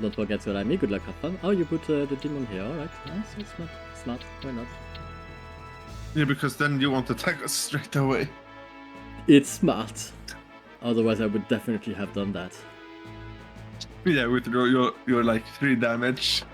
Don't forget to like me. Good luck, have fun. Oh, you put the demon here. Alright, nice. It's smart. Why not? Yeah, because then you won't attack us straight away. It's smart. Otherwise, I would definitely have done that. Yeah, with your like 3 damage.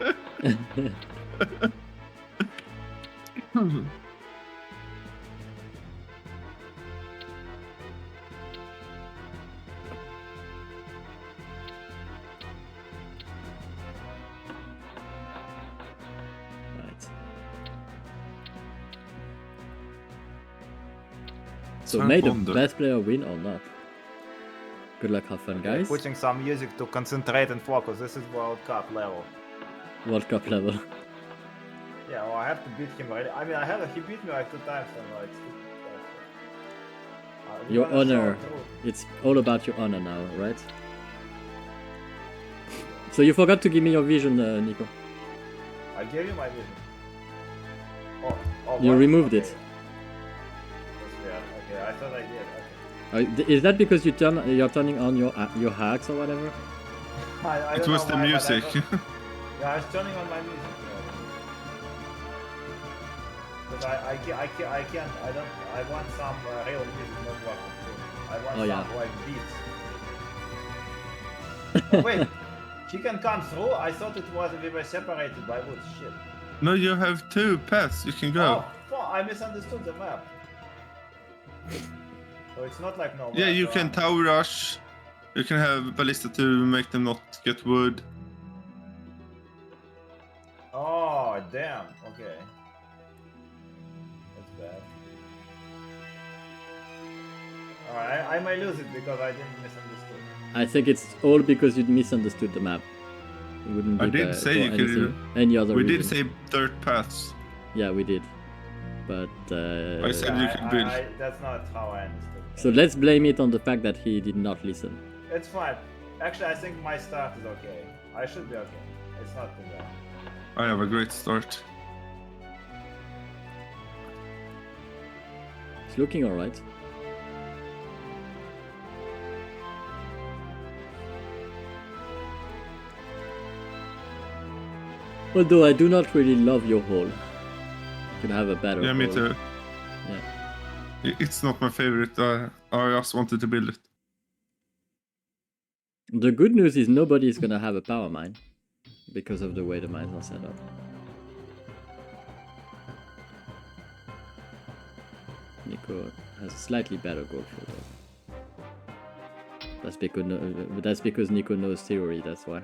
So may the best player win or not? Good luck, have fun, guys. Putting some music to concentrate and focus. This is World Cup level. World Cup level. Yeah, well, I have to beat him. I mean, he beat me like 2 times, and like. Your honor. It's all about your honor now, right? So you forgot to give me your vision, Niko. I gave you my vision. Oh, you removed it. Okay, I thought I did. Okay. Is that because you're turning on your hacks or whatever? It was the music. Yeah, I was turning on my music. But I can't. I want some real music, not walking through. I want some like beats. Oh, wait, she can come through. I thought it was we were separated by woods. Shit. No, you have 2 paths. You can go. Oh, I misunderstood the map. So it's not like no. Yeah, you can tower rush. You can have ballista to make them not get wood. Oh damn. Okay. That's bad. Alright, I might lose it because I didn't misunderstood. I think it's all because you misunderstood the map. It wouldn't be I did say you could. Any other We reason. did say 3rd paths. Yeah, we did. But I said you could build. That's not how I understood. So let's blame it on the fact that he did not listen. It's fine. Actually, I think my start is okay. I should be okay. It's not too bad. I have a great start. It's looking alright. Although I do not really love your hole. You could have a better Yeah, me hole. too. Yeah. It's not my favorite. I just wanted to build it. The good news is nobody is gonna have a power mine because of the way the mines are set up. Niko has a slightly better goal for that. That's because Niko knows theory. That's why.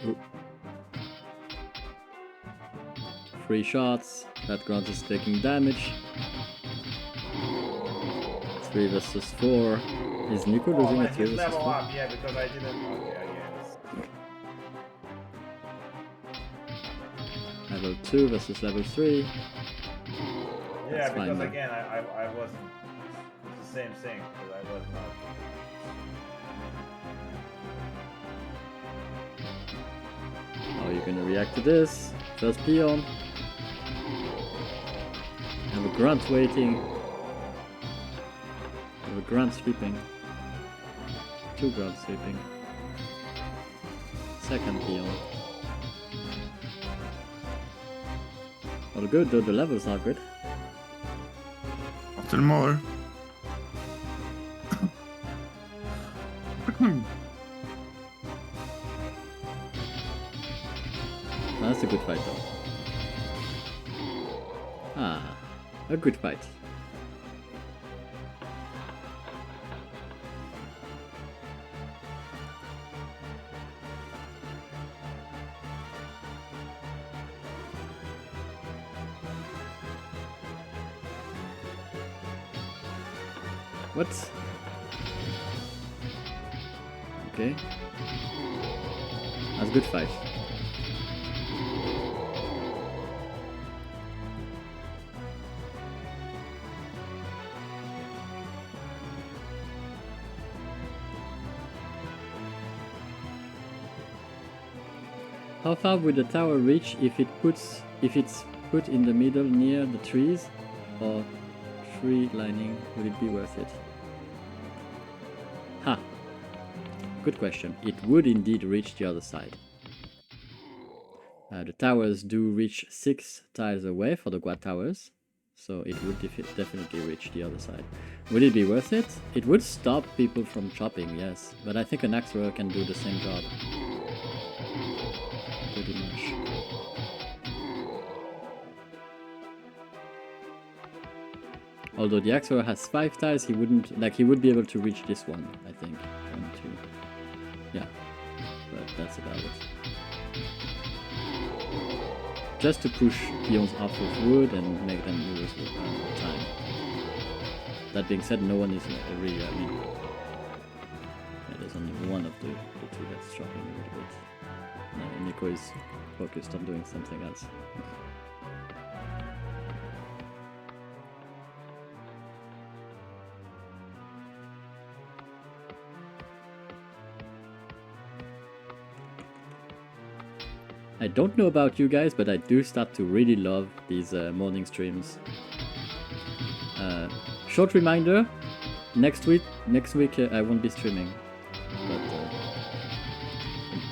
Ooh. 3 shots. That grunt is taking damage. 3 versus 4. Is Niko losing a 3 versus 4? Level up, yeah, because I didn't. Okay, I guess. Level 2 versus level 3. Yeah, That's because fine, again, I wasn't. It's the same thing, because I was not. How are you gonna react to this? First peon. Have a grunt waiting. Have a grunt sleeping. 2 grunts sleeping. Second peon. All good, though the levels are good. After more. That's a good fight though. Ah, a good fight. What? Okay. That's a good fight. How far would the tower reach if it's put in the middle near the trees? or tree lining, would it be worth it? Ha! Good question. It would indeed reach the other side. The towers do reach 6 tiles away for the quad towers, so it would definitely reach the other side. Would it be worth it? It would stop people from chopping, yes, but I think an axe thrower can do the same job. Pretty much. Although the axe thrower has 5 tiles, he wouldn't, like, he would be able to reach this one, I think. 1, 2. Yeah, but that's about it. Just to push peons off of wood and make them lose time. That being said, no one is really, I mean, yeah, there's only one of the two that's chopping a little bit. Niko is focused on doing something else. I don't know about you guys, but I do start to really love these morning streams. Short reminder: next week I won't be streaming, but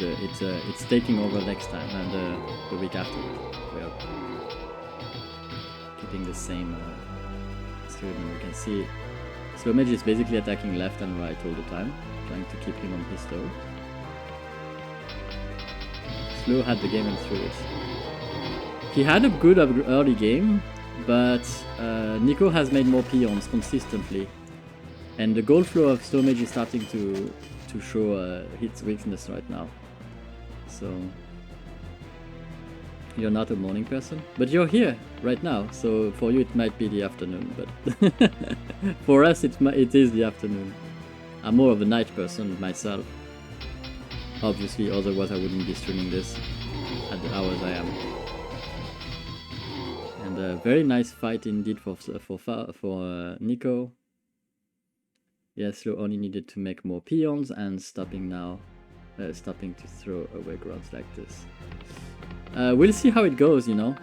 it's taking over next time, and the week after we are keeping the same stream. You can see Slowmage is basically attacking left and right all the time, trying to keep him on his toes. Slow had the game and threw it. He had a good early game, but Niko has made more peons consistently, and the goal flow of Slowmage is starting to show its weakness right now. So you're not a morning person, but you're here right now. So for you it might be the afternoon, but for us it is the afternoon. I'm more of a night person myself. Obviously, otherwise I wouldn't be streaming this at the hours I am. And a very nice fight indeed for Niko. Yes, Slow only needed to make more peons and stopping to throw away grounds like this. We'll see how it goes, you know.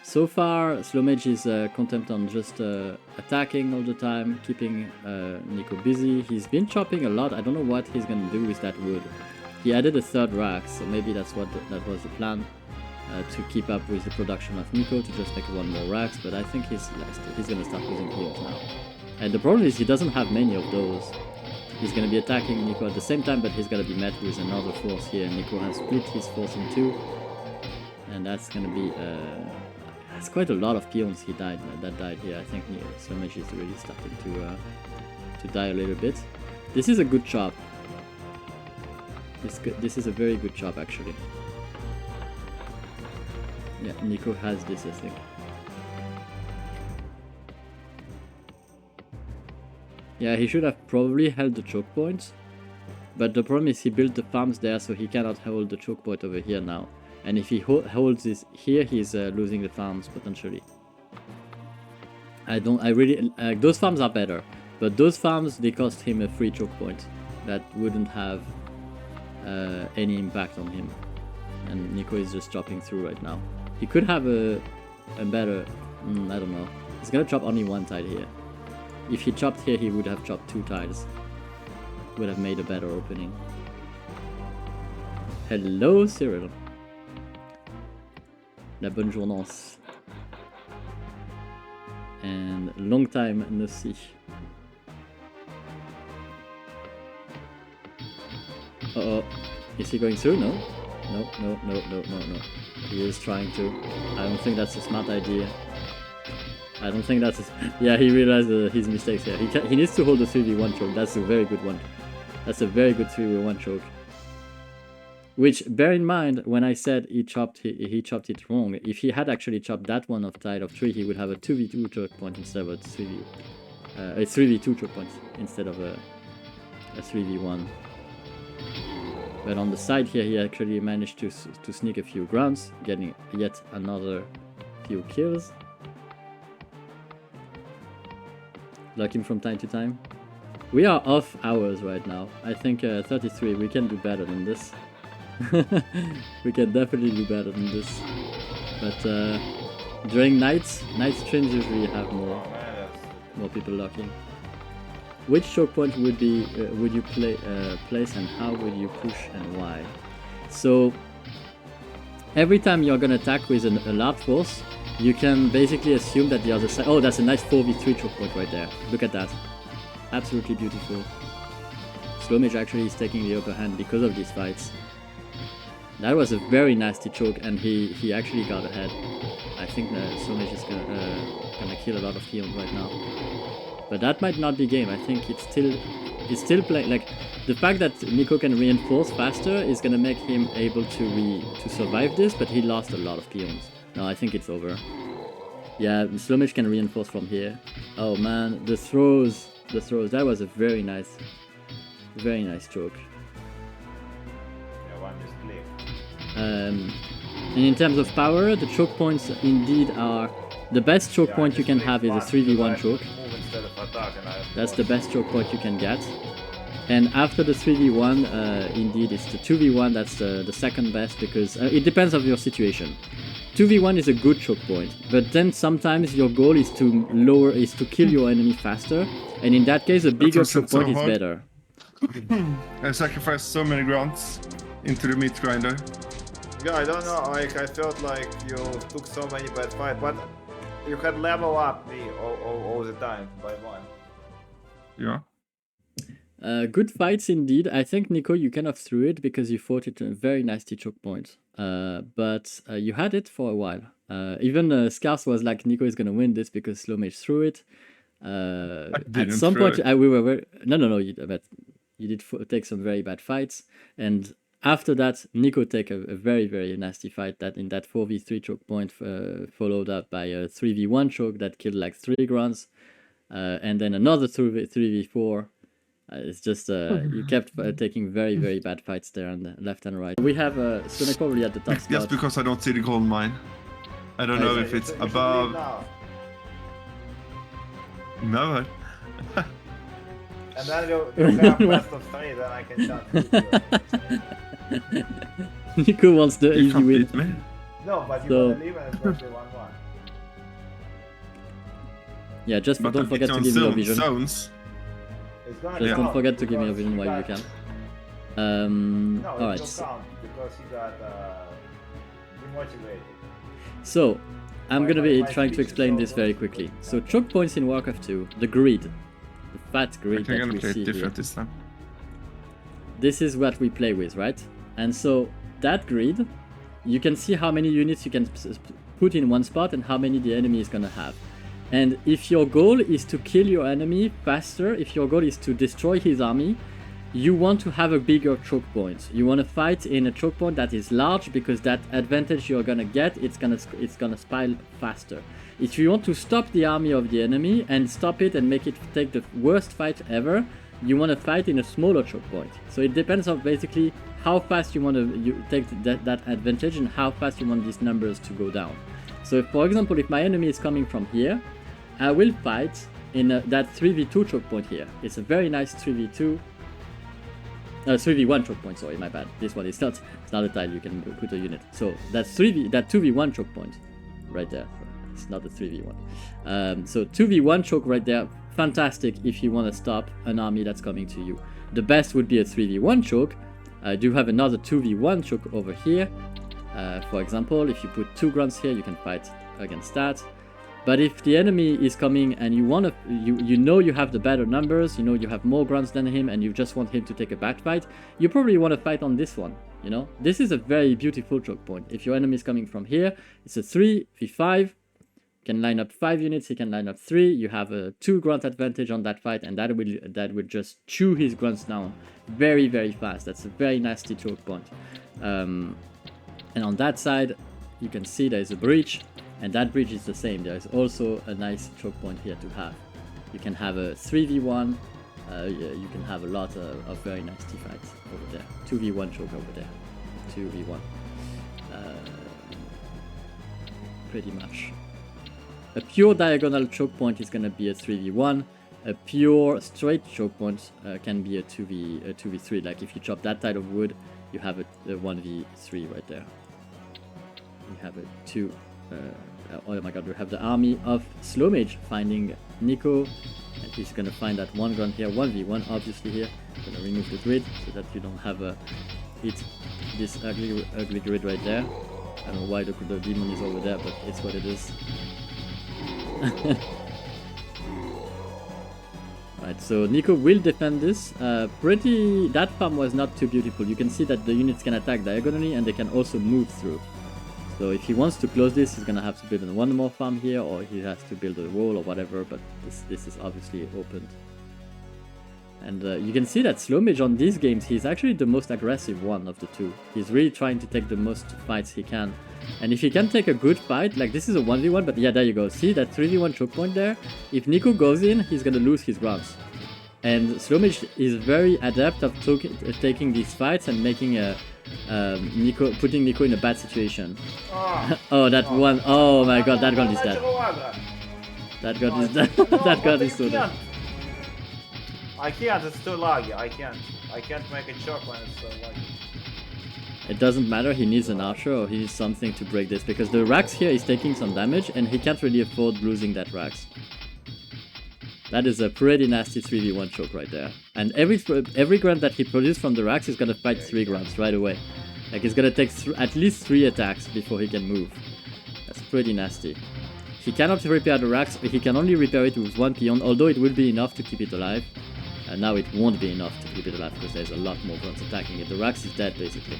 So far, Slowmage is content on just attacking all the time, keeping Niko busy. He's been chopping a lot. I don't know what he's gonna do with that wood. He added a 3rd rack, so maybe that was the plan, to keep up with the production of Niko, to just make 1 more racks, but I think he's gonna start losing peons now. And the problem is he doesn't have many of those. He's gonna be attacking Niko at the same time, but he's gonna be met with another force here. Niko has split his force in 2, and that's gonna be that's quite a lot of peons that died here. I think Slowmage is really starting to die a little bit. This is a good chop. This is a very good chop, actually. Yeah, Niko has this, I think. Yeah, he should have probably held the choke points, but the problem is he built the farms there, so he cannot hold the choke point over here now. And if he holds this here, he's losing the farms potentially. Those farms are better, but those farms, they cost him a free choke point that wouldn't have any impact on him, and Niko is just chopping through right now. He could have a better, I don't know. He's gonna chop only 1 tile here. If he chopped here, he would have chopped 2 tiles. Would have made a better opening. Hello, Cyril. La bonne journance. And long time no see. Uh-oh. Is he going through? No. No. He is trying to. I don't think that's a smart idea. I don't think that's yeah, he realized his mistakes here. He needs to hold the 3v1 choke. That's a very good one. That's a very good 3v1 choke. Which, bear in mind, when I said he chopped it wrong, if he had actually chopped that one of tile of 3, he would have a 2v2 choke point instead of a 3v2 choke point instead of a 3v1. But on the side here, he actually managed to sneak a few grounds, getting yet another few kills. Luck him from time to time. We are off hours right now. I think 33, we can do better than this. We can definitely do better than this. But During night streams usually have more Oh man, that's... more people locking. Which choke point would you place, and how would you push and why? So every time you're gonna attack with a large force, you can basically assume that the other side. Oh, that's a nice 4v3 choke point right there. Look at that, absolutely beautiful. Slowmage actually is taking the upper hand because of these fights. That was a very nasty choke, and he actually got ahead. I think that Slowmage is gonna kill a lot of peons right now. But that might not be game. I think it's still playing. Like the fact that Niko can reinforce faster is gonna make him able to survive this. But he lost a lot of peons. No, I think it's over. Yeah, Slowmage can reinforce from here. Oh man, the throws. That was a very nice choke. Yeah, one just clicked. And in terms of power, the choke points indeed are the best choke point you can have is a 3v1 choke. That's the best choke point you can get. And after the 3v1, indeed it's the 2v1 that's the second best, because it depends on your situation. 2v1 is a good choke point, but then sometimes your goal is to kill your enemy faster, and in that case a bigger choke point is better. I sacrificed so many grunts into the meat grinder. Yeah, I don't know, like I felt like you took so many bad fights, but you had level up me all the time by one. Yeah. Good fights indeed. I think Niko, you kind of threw it because you fought it a very nasty choke point. But you had it for a while. Even Scarce was like, Niko is gonna win this because Slowmage threw it. At some point, we were no. But you did take some very bad fights, and after that, Niko take a very, very nasty fight that in that 4v3 choke point, followed up by a 3v1 choke that killed like 3 grunts, and then another 3v4. It's just you kept taking very, very bad fights there on the left and right. We have Sonic probably at the top spot. Just because I don't see the gold mine. I don't know if it's above. No. And then you have best of 3, then I can chant. Niko wants the easy win. Me. No, but you wanna leave and it's going to 1-1. Yeah, just don't forget to give me your vision. Zones. Just don't forget to give me your vision while you can. No, alright. it will count because he got demotivated. So, I'm gonna be trying to explain this very quickly. So, choke points in Warcraft 2, the grid, the fat grid that we see here. This time. This is what we play with, right? And so, that grid, you can see how many units you can put in one spot and how many the enemy is gonna have. And if your goal is to kill your enemy faster, if your goal is to destroy his army, you want to have a bigger choke point. You want to fight in a choke point that is large, because that advantage you're gonna get, it's gonna spile faster. If you want to stop the army of the enemy and stop it and make it take the worst fight ever, you want to fight in a smaller choke point. So it depends on basically how fast you want to take that advantage and how fast you want these numbers to go down. So if, for example, if my enemy is coming from here, I will fight in that 3v2 choke point here. It's a very nice 3v1 choke point, sorry, my bad. This one is not, it's not a tile, you can put a unit. So that's that 2v1 choke point right there. It's not a 3v1. So 2v1 choke right there, fantastic if you want to stop an army that's coming to you. The best would be a 3v1 choke. I do have another 2v1 choke over here. For example, if you put 2 grunts here, you can fight against that. But if the enemy is coming and you want to, you know you have the better numbers, you know you have more grunts than him, and you just want him to take a back fight, you probably want to fight on this one. You know, this is a very beautiful choke point. If your enemy is coming from here, it's a 3v5. You can line up 5 units. He can line up 3. You have a 2 grunt advantage on that fight, and that will just chew his grunts down very, very fast. That's a very nasty choke point. And on that side, you can see there is a breach. And that bridge is the same. There is also a nice choke point here to have. You can have a 3v1. You can have a lot of very nasty fights over there. 2v1 choke over there. 2v1. Pretty much. A pure diagonal choke point is going to be a 3v1. A pure straight choke point can be a 2v3. Like if you chop that tile of wood, you have a 1v3 right there. You have a oh my god, we have the army of Slowmage finding Niko, and he's gonna find that one gun here, 1v1 obviously here. Gonna remove the grid so that you don't have a hit this ugly grid right there. I don't know why the demon is over there, but it's what it is. Right, so Niko will defend this. That farm was not too beautiful. You can see that the units can attack diagonally and they can also move through. So if he wants to close this, he's gonna have to build one more farm here, or he has to build a wall or whatever, but this is obviously opened. And you can see that Slowmage on these games, he's actually the most aggressive one of the two. He's really trying to take the most fights he can. And if he can take a good fight, like this is a 1v1, but yeah, there you go. See that 3v1 choke point there? If Niko goes in, he's gonna lose his grounds. And Slowmage is very adept of taking these fights and making putting Niko in a bad situation. Oh, that one! Oh my god, that gun is dead. That gun is dead. That gun is so dead. I can't, it's too laggy. I can't make a choke when it's so laggy. It doesn't matter, he needs an archer or he needs something to break this, because the Rax here is taking some damage and he can't really afford losing that Rax. That is a pretty nasty 3v1 choke right there. And every grunt that he produces from the Rax is gonna fight 3 grunts right away. Like it's gonna take at least 3 attacks before he can move. That's pretty nasty. He cannot repair the Rax, he can only repair it with 1 peon, although it will be enough to keep it alive. And now it won't be enough to keep it alive because there's a lot more grunts attacking it. The Rax is dead basically.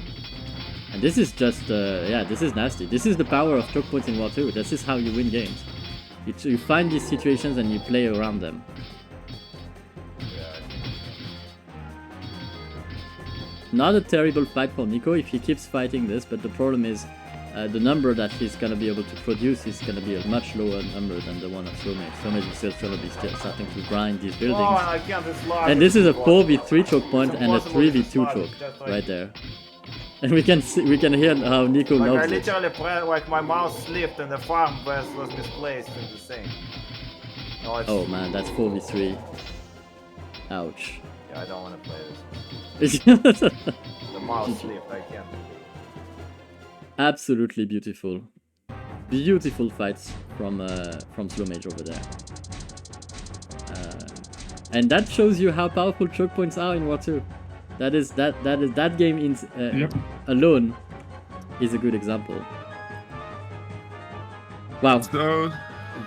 And this is just, yeah, this is nasty. This is the power of choke points in War 2. This is how you win games. You find these situations and you play around them. Not a terrible fight for Niko if he keeps fighting this, but the problem is the number that he's gonna be able to produce is gonna be a much lower number than the one of Slowmage. Slowmage is still gonna be starting to grind these buildings. Oh, I can't, and this is a 4v3 choke point and a 3v2 choke right there. And we can hear how Niko like loves I it. literally like my mouse slipped and the farm was misplaced in the same. Oh man, that's 4v3. Ouch. Yeah, I don't want to play this. The mouse slipped, I can't. Absolutely beautiful. Beautiful fights from Slowmage over there. And that shows you how powerful choke points are in War 2. That game in alone is a good example. Wow. So,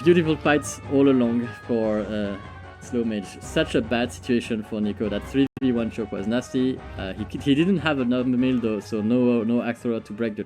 beautiful fights all along for Slowmage. Such a bad situation for Niko. That 3v1 choke was nasty. He didn't have another mill though, so no Axora to break the choke.